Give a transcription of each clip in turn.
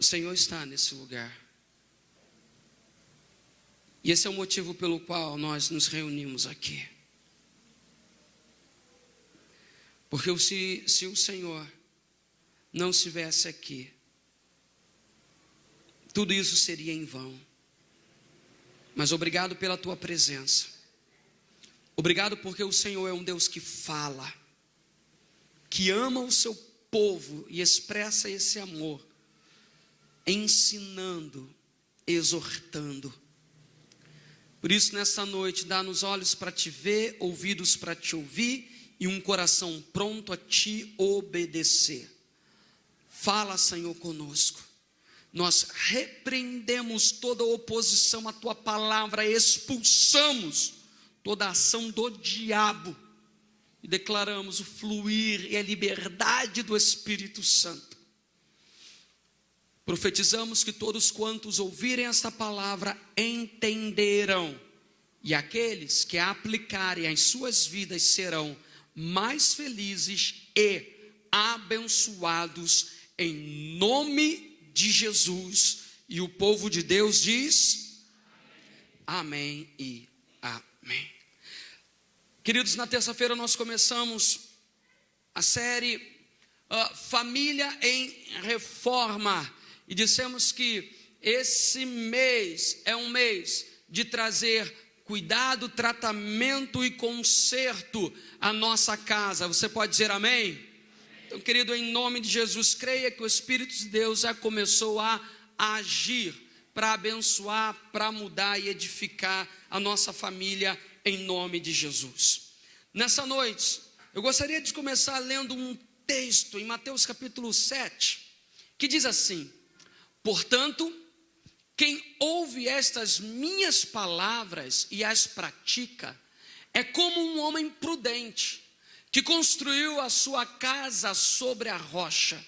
Senhor está nesse lugar. E esse é o motivo pelo qual nós nos reunimos aqui. Porque se o Senhor não estivesse aqui, tudo isso seria em vão. Mas obrigado pela tua presença. Obrigado porque o Senhor é um Deus que fala, que ama o seu povo e expressa esse amor, ensinando, exortando. Por isso, nessa noite, dá-nos olhos para te ver, ouvidos para te ouvir e um coração pronto a te obedecer. Fala, Senhor, conosco. Nós repreendemos toda oposição à tua palavra, expulsamos toda a ação do diabo e declaramos o fluir e a liberdade do Espírito Santo. Profetizamos que todos quantos ouvirem esta palavra entenderão, e aqueles que a aplicarem às suas vidas serão mais felizes e abençoados em nome de Jesus. E o povo de Deus diz amém e amém. Queridos, na terça-feira nós começamos a série Família em Reforma. E dissemos que esse mês é um mês de trazer cuidado, tratamento e conserto à nossa casa. Você pode dizer amém? Então, querido, em nome de Jesus, creia que o Espírito de Deus já começou a agir para abençoar, para mudar e edificar a nossa família em nome de Jesus. Nessa noite, eu gostaria de começar lendo um texto em Mateus capítulo 7, que diz assim: portanto, quem ouve estas minhas palavras e as pratica, é como um homem prudente, que construiu a sua casa sobre a rocha.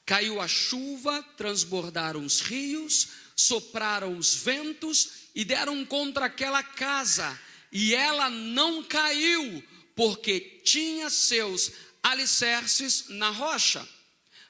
Caiu a chuva, transbordaram os rios, sopraram os ventos e deram contra aquela casa, e ela não caiu, porque tinha seus alicerces na rocha.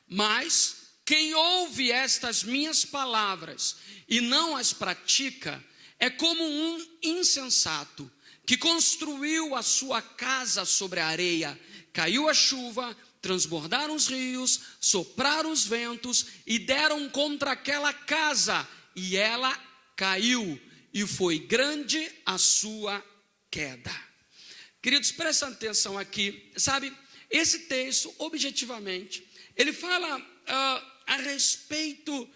Mas quem ouve estas minhas palavras e não as pratica, é como um insensato, que construiu a sua casa sobre a areia. Caiu a chuva, transbordaram os rios, sopraram os ventos e deram contra aquela casa, e ela caiu, e foi grande a sua queda. Queridos, prestem atenção aqui, sabe, esse texto, objetivamente, ele fala a respeito,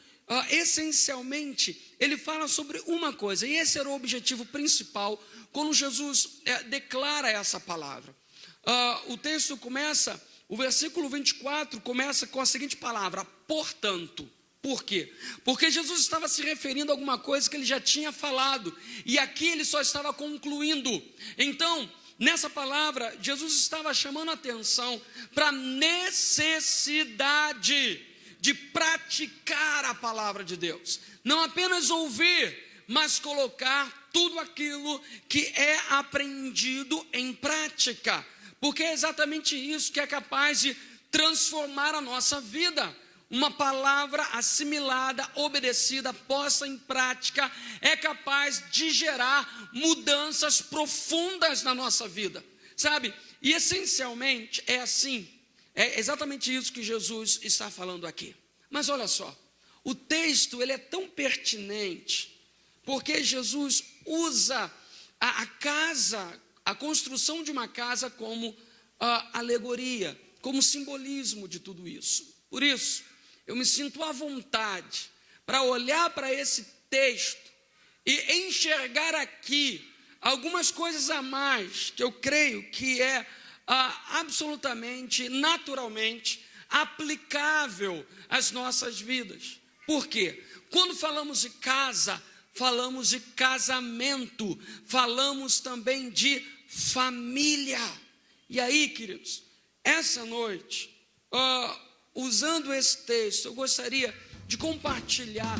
essencialmente, ele fala sobre uma coisa, e esse era o objetivo principal, quando Jesus declara essa palavra. O texto começa, o versículo 24 começa com a seguinte palavra: portanto. Por quê? Porque Jesus estava se referindo a alguma coisa que ele já tinha falado, e aqui ele só estava concluindo. Então, nessa palavra, Jesus estava chamando a atenção para a necessidade de praticar a palavra de Deus, não apenas ouvir, mas colocar tudo aquilo que é aprendido em prática, porque é exatamente isso que é capaz de transformar a nossa vida. Uma palavra assimilada, obedecida, posta em prática, é capaz de gerar mudanças profundas na nossa vida, sabe? E essencialmente é assim. É exatamente isso que Jesus está falando aqui. Mas olha só, o texto ele é tão pertinente, porque Jesus usa a casa, a construção de uma casa como alegoria, como simbolismo de tudo isso. Por isso, eu me sinto à vontade para olhar para esse texto e enxergar aqui algumas coisas a mais, que eu creio que é absolutamente, naturalmente aplicável às nossas vidas. Por quê? Quando falamos de casa, falamos de casamento, falamos também de família. E aí, queridos, essa noite, usando esse texto, eu gostaria de compartilhar